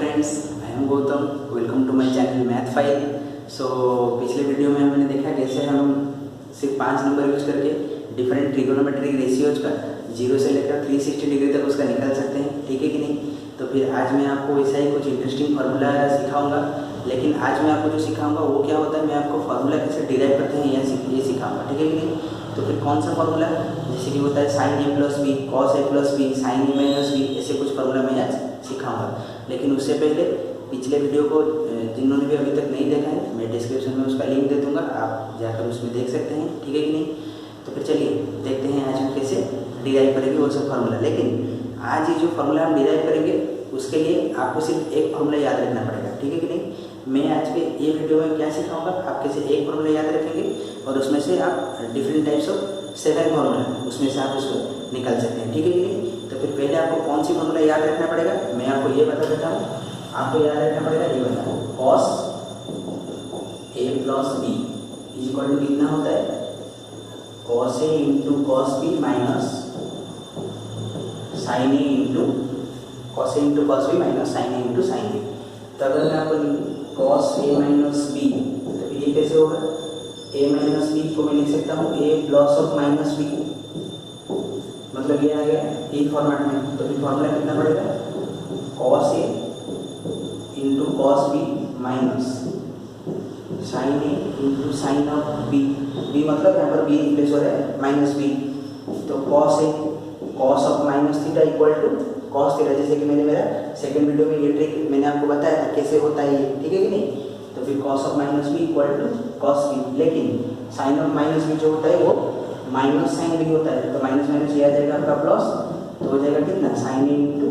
Friends, I am Gautam. Welcome to my channel math file. So पिछले video में हमने देखा कैसे हम सिर्फ 5 नंबर यूज करके डिफरेंट ट्रिगोनोमेट्रिक रेशियोज का 0 से लेकर 360 डिग्री तक उसका निकाल सकते हैं, ठीक है कि नहीं। तो फिर आज मैं आपको वैसा ही कुछ इंटरेस्टिंग फार्मूला सिखाऊंगा, लेकिन आज मैं आपको जो सिखाऊंगा वो क्या होता है, मैं आपको फार्मूला कैसे डिराइव करते हैं ये सिखाऊंगा, ठीक है कि नहीं। तो फिर कौन सा फार्मूला, जैसे कि होता है sine A plus B, cos A plus B, sine A minus B, ऐसे कुछ फार्मूला मैं आज सिखाऊंगा। लेकिन उससे पहले पिछले वीडियो को जिन्होंने भी अभी तक नहीं देखा है, मैं डिस्क्रिप्शन में उसका लिंक दे दूंगा, आप जाकर उसमें देख सकते हैं, ठीक है कि नहीं। तो फिर चलिए देखते हैं आज हम कैसे डिराइव करेंगे वो सब फार्मूला। लेकिन आज ये जो फार्मूला हम डिराइव करेंगे उसके लिए आपको सिर्फ एक फार्मूला याद रखना पड़ेगा, ठीक है कि नहीं। मैं आज के ये वीडियो में क्या सिखाऊंगा, आप कैसे एक फार्मूला याद रखेंगे और उसमें से आप डिफरेंट टाइप्स ऑफ 7 फार्मूला उसमें से आप उसको निकाल सकते हैं, ठीक है कि नहीं। तो फिर पहले आपको कौन सी फार्मूला याद रखना पड़ेगा, मैं आपको ये बता देता हूँ। आपको याद रखना पड़ेगा ये बता, cos A plus B is equal to कितना होता है, cos A into cos B minus sine A into cos A into cos B minus sine A into sine B. तो अगर मैं आपको कॉस ए माइनस बी, तो फिर ये कैसे होगा, ए माइनस बी को मैं लिख सकता हूँ ए प्लस ऑफ माइनस बी, मतलब ये आ गया एक फॉर्मेट में। तो फिर फॉर्मूला कितना पड़ेगा, cos A into cos B minus sine A into sine of B, B मतलब यहाँ पर बी रिप्लेस हो रहा है माइनस बी। तो cos A cos of minus theta equal to cos theta, जैसे कि मैंने मेरा सेकंड वीडियो में ये ट्रिक मैंने आपको बताया था कैसे होता है ये, ठीक है कि नहीं। तो फिर cos of minus B equal to cos B, लेकिन साइन ऑफ माइनस बी जो होता है वो माइनस साइन बी होता है। तो माइनस माइनस ये आ जाएगा आपका प्लस, तो हो जाएगा कितना, sign A into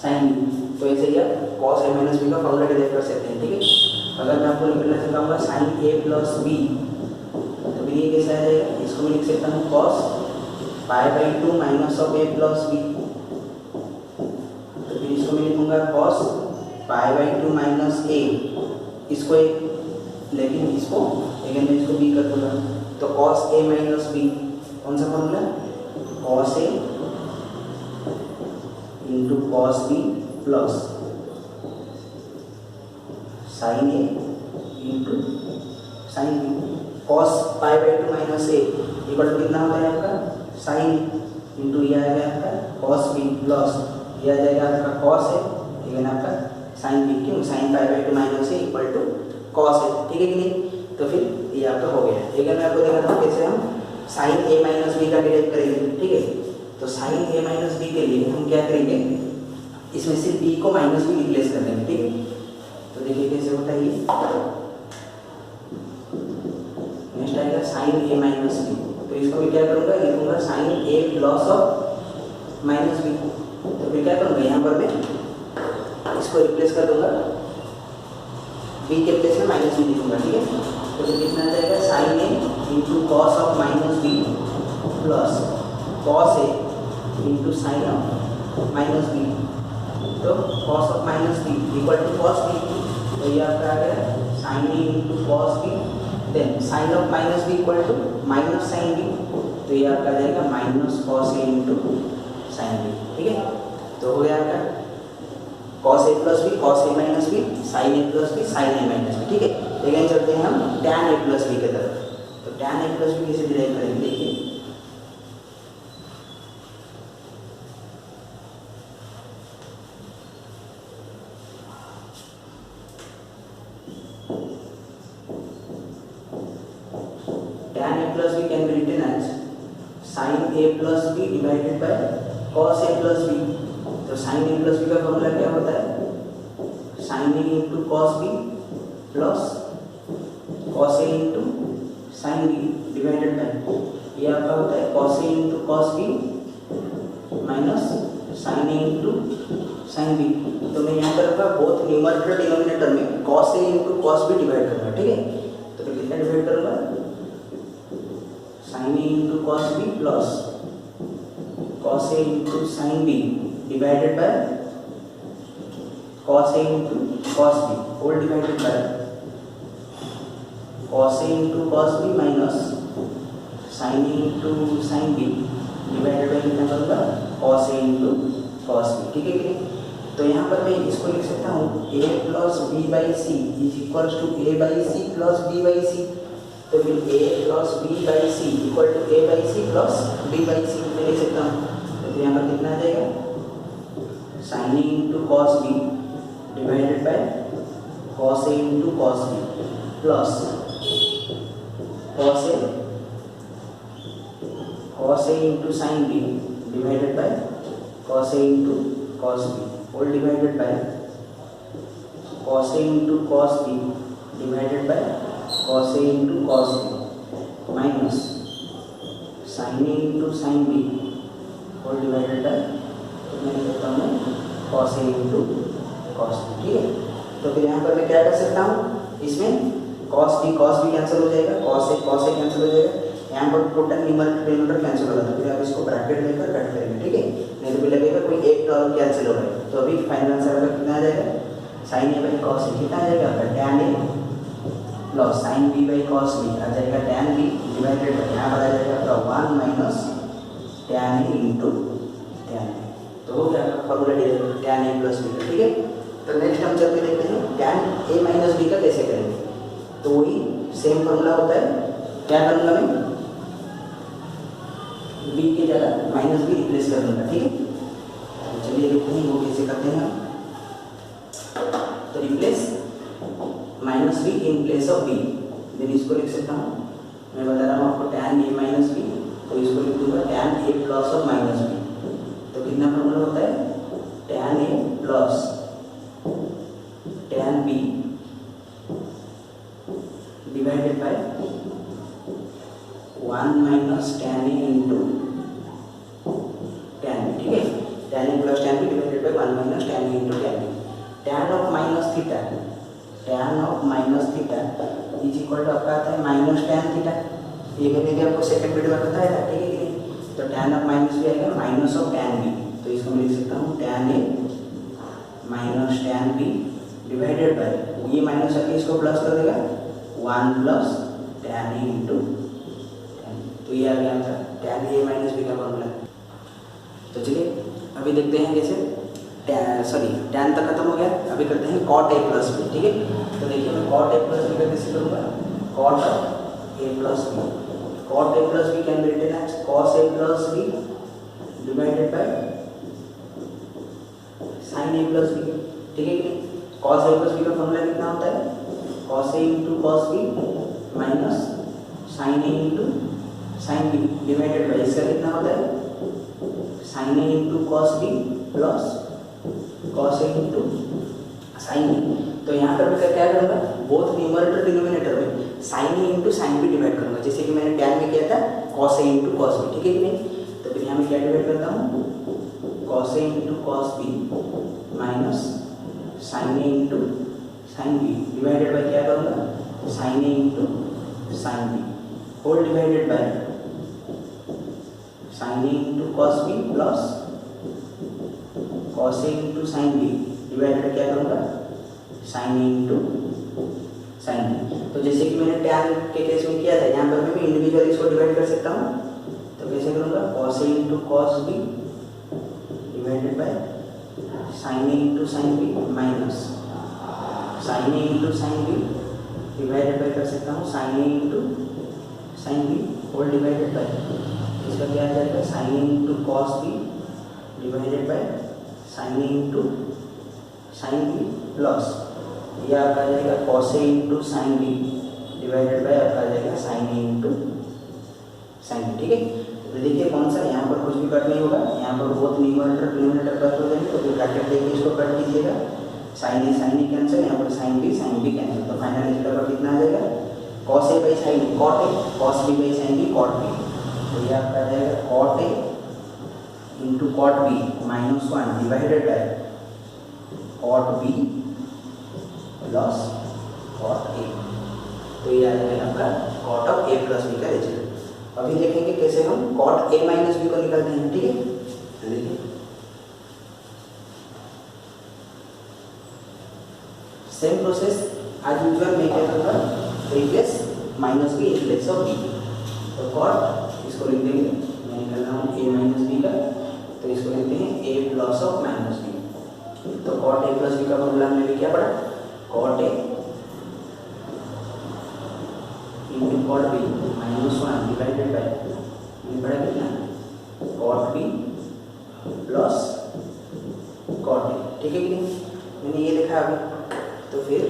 sine B. तो ऐसे ही आप कॉस ए माइनस बी का फॉर्मूला डिराइव कर सकते हैं, ठीक है। अगर मैं आपको निकलना सिखाऊंगा साइन ए प्लस बी, तो फिर ये कैसे आ जाएगा, इसको मैं लिख सकता हूँ cos pi by 2 minus of A plus B. तो फिर इसको मैं लिखूंगा cos pi by 2 minus A, इसको एक, लेकिन इसको लेकिन मैं इसको बी कर दूंगा। तो कॉस ए माइनस बी कौन सा formula, cos A into cos B plus sine A into sine B. Cos pi by 2 minus A equal to कितना होता है आपका, साइन इंटू ये आ गया आपका कॉस बी प्लस ये आ जाएगा आपका कॉस ए, लेकिन आपका साइन बी, क्यों, sine pi by 2 minus A equal to cos A, ठीक है कि नहीं। तो फिर ये आपका हो गया। लेकिन मैं आपको दिखाता हूँ कैसे हम साइन ए माइनस बी का डिराइव करेंगे, ठीक है। तो साइन ए माइनस बी के लिए हम क्या करेंगे, इसमें सिर्फ बी को माइनस बी रिप्लेस कर देंगे, ठीक है। तो देखिए कैसे होता है ये, नेक्स्ट आएगा साइन ए माइनस बी, तो इसको मैं क्या करूँगा, लिखूंगा sine A plus of minus B. तो फिर क्या करूँगा, यहाँ पर मैं इसको रिप्लेस कर दूंगा, बी के प्लेस में माइनस बी लिखूंगा, ठीक है। तो फिर कितना आ जाएगा, sine A into cos of minus B plus cos A into sine of minus B. तो cos of minus B equal to cos B, तो ये आपका आ गया sine A into cos B, then sine of minus B equal to minus sine B, तो ये आपका आ जाएगा minus cos A into sine B, ठीक है। तो हो गया आपका cos A plus B, cos A minus B, sine A plus B, sine A minus B, ठीक है। लेकिन चलते हैं हम टैन ए प्लस बी की तरफ। तो टैन ए प्लस बी कैसे डिराइव करेंगे, देखिए tan a plus b can be written as sin a plus b divided by cos a plus b। तो sin a plus b का formula क्या होता है, sin a into cos b plus cos a into sin b divided by, ये आपका होता है cos a into cos b minus sin a into sin b। तो मैं यहाँ पर आपका बोथ न्यूमरेटर डिनोमिनेटर में cos a into cos b divide करूँगा, ठीक है। तो मैं कितना डिवाइड करूँगा, sin a into cos b plus cos a into sin b divided by cos a into cos b whole divided by cos a into cos b minus sin a into sin b divided by कितना करूँगा, cos a into cos b, ठीक है कि नहीं। तो यहाँ पर मैं इसको लिख सकता हूँ a plus b by c is equals to a by c plus b by c. तो फिर a plus b by c equal to a by c plus b by c मैं लिख सकता हूँ। तो फिर यहाँ पर कितना आ जाएगा, sine A into cos B divided by cos A into cos B plus cos A into sine B divided by cos A into cos B whole divided by cos A into cos B divided by cos A into cos B minus sine A into sine B whole divided by, तो मैं लिखता हूँ cos A into cos B. ठीक है, तो फिर यहाँ पर मैं क्या कर सकता हूँ, इसमें कॉस बी कैंसिल हो जाएगा, कॉस ए कैंसिल हो जाएगा, यहाँ पर टोटल न्यूमरेटर कैंसिल होगा। तो फिर आप इसको ब्रैकेट लेकर कट करेंगे। ठीक है, नहीं तो फिर लगेगा कोई एक टर्म कैंसिल हो रहा है। तो अभी फाइनल आंसर आपका कितना आ जाएगा, sine A by cos A कितना आ जाएगा आपका, tan A plus sine B by cos B आ जाएगा टैन बी डिवाइडेड बाई यहाँ पर आ जाएगा आपका 1 minus tan A into tan B. तो हो गया आपका formula tan A plus B. ठीक है, तो नेक्स्ट हम चल के देखते हैं टैन ए माइनस बी का कैसे करेंगे। तो वही सेम फॉर्मूला होता है, क्या करूँगा मैं, बी के जगह माइनस बी रिप्लेस कर दूँगा। ठीक है, तो चलिए देखते हैं वो कैसे करते हैं हम। तो replace minus B in place of B, then इसको लिख सकता हूँ, मैं बता रहा हूँ आपको टैन ए माइनस बी, तो इसको लिख दूँगा tan A plus of minus B. तो कितना फॉर्मूला होता है, tan A plus tan B divided by 1 minus tan A into tan B. ठीक है, tan A plus tan B divided by 1 minus tan A into tan B. Tan of minus theta is equal to आपका आता है minus tan theta. ये मैंने भी आपको second video में बताया था। ठीक है, तो टैन ऑफ माइनस भी आएगा माइनस ऑफ टैन बी। तो इसको मैं लिख सकता हूँ tan A minus tan B divided by, ये माइनस आके इसको प्लस कर देगा 1 plus tan A into tan. तो ये आ गया आपका टैन ए माइनस बी का फॉर्मूला। तो चलिए अभी देखते हैं कैसे टैन तक खत्म हो गया। अभी करते हैं कॉट ए प्लस बी। ठीक है, तो देखिए मैं कॉट ए प्लस बी का कैसे करूँगा, cot A plus B, cot A plus B can be written as cos A plus B divided by sine A plus B. ठीक है कि नहीं, कॉस ए प्लस बी का फॉर्मूला कितना होता है, cos A into cos B minus sine A into sine B divided by, इसका कितना होता है, sine A into cos B plus cos A into sine B. तो यहाँ पर मैं क्या करूँगा, बोथ न्यूमरेटर डिनोमिनेटर में sign A into sine B divide करूँगा, जैसे कि मैंने टैन में किया था cos A into cos B. ठीक है कि नहीं, तो फिर यहाँ मैं क्या डिवाइड करता हूँ, cos A into cos B minus sine A into sine B divided by क्या करूँगा, sine A into sine B whole divided by sine A into cos B plus cos A into sine B divided क्या करूँगा, sine A into sine B. तो जैसे कि मैंने tan के case में किया था, यहाँ पर मैं इंडिविजुअली इसको डिवाइड कर सकता हूँ। तो कैसे करूँगा, cos A into cos B divided by sine A into sine B minus sine A into sine B divided by कर सकता हूँ sine A into sine B whole divided by, इसका क्या आ जाएगा, sine A into cos B divided by sine A into sine B plus ये आपका आ जाएगा cos A into sine B divided by आपका आ जाएगा sine A into sine B. ठीक है, तो देखिए कौन सा, यहाँ पर कुछ भी कट नहीं होगा, यहाँ पर बहुत न्यूमरेटर डिनोमिनेटर कट हो जाएंगे। तो फिर ब्रैकेट लेके इसको कट कीजिएगा, साइन ए कैंसिल, यहाँ पर साइन बी कैंसिल। तो फाइनल रिजल्ट पर कितना आ जाएगा, cos A by sine B cot A, cos B by sine B cot B. तो ये आपका आ जाएगा cot A into cot B minus 1 divided by cot B plus cot A. तो ये आ जाएगा आपका cot of A plus B का रिजल्ट। अभी देखेंगे कैसे हम कॉट ए माइनस बी को निकालते हैं। ठीक है, देखिए सेम प्रोसेस आज यूजुअल मैं क्या करूँगा, replace minus B in place of B. तो कॉट इसको लिख देंगे, मैं निकाल रहा हूँ ए माइनस बी का, तो इसको लिखते हैं A plus of minus B तो कॉट ए प्लस बी का फॉर्मूला हमने भी क्या पढ़ा, cot A into cot B -1 divided by मैंने पढ़ा कितना, cot B plus cot A, ठीक है कि नहीं, मैंने ये लिखा अभी। तो फिर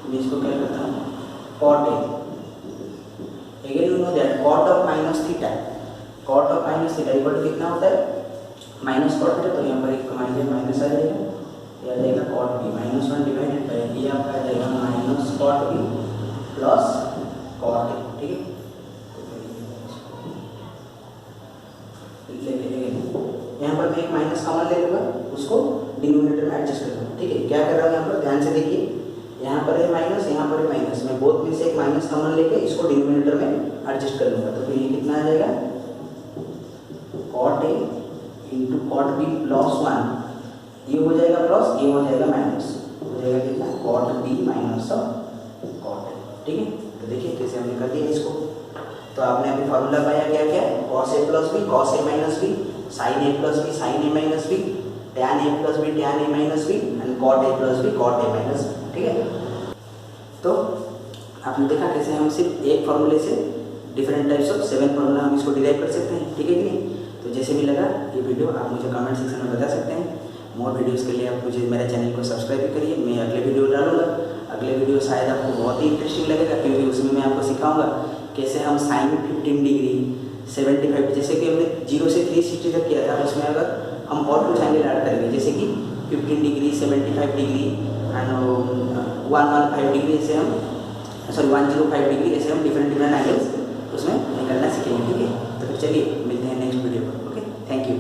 मैं इसको क्या करता हूँ, cot A again you know that cot of minus theta, cot of minus theta equal to कितना होता है, माइनस कॉट थीटा। तो यहाँ पर एक हमारे लिए माइनस आ जाएगा, ये आ जाएगा कॉट बी -1 डिवाइडेड बाय ये आपका आ जाएगा minus cot B plus cot A, ठीक है। यहाँ पर मैं एक माइनस कॉमन ले लूँगा, उसको डिनोमिनेटर में एडजस्ट कर दूँगा, ठीक है। क्या कर रहा हूँ यहाँ पर, ध्यान से देखिए, यहाँ पर है माइनस, यहाँ पर है माइनस, मैं बोथ में से एक माइनस कॉमन लेके इसको डिनोमिनेटर में एडजस्ट कर लूँगा। तो फिर ये कितना आ जाएगा, cot A into cot B plus 1, ये हो जाएगा प्लस, ये हो जाएगा माइनस, हो जाएगा कितना, cot B minus cot A, ठीक है। तो देखिए कैसे हमने कर दिया इसको। तो आपने अभी फॉर्मूला पाया क्या क्या, cos A plus B cos A minus B, sine A plus B sine A minus B, tan A plus B tan A minus B and cot A plus B cot A minus B, ठीक है। तो आपने देखा कैसे हम सिर्फ एक फॉर्मूले से डिफरेंट टाइप्स ऑफ 7 फॉर्मूला हम इसको डिराइव कर सकते हैं, ठीक है कि नहीं। तो जैसे भी लगा ये वीडियो आप मुझे कमेंट सेक्शन में बता सकते हैं। मोर वीडियोस के लिए आप मुझे मेरे चैनल को सब्सक्राइब भी करिए। मैं अगले वीडियो डालूंगा, अगले वीडियो शायद आपको बहुत ही इंटरेस्टिंग लगेगा, क्योंकि उसमें मैं आपको सिखाऊंगा कैसे हम साइन 15 डिग्री 75, जैसे कि हमने 0 से 360 तक किया था, उसमें अगर हम और कुछ एंगल ऐड करेंगे, जैसे कि 15 डिग्री 75 डिग्री एंड 115 डिग्री, ऐसे हम 105 डिग्री, ऐसे हम डिफरेंट एंगल्स उसमें निकलना सीखेंगे, ठीक है। तो फिर चलिए मिलते हैं नेक्स्ट वीडियो पर, ओके, थैंक यू।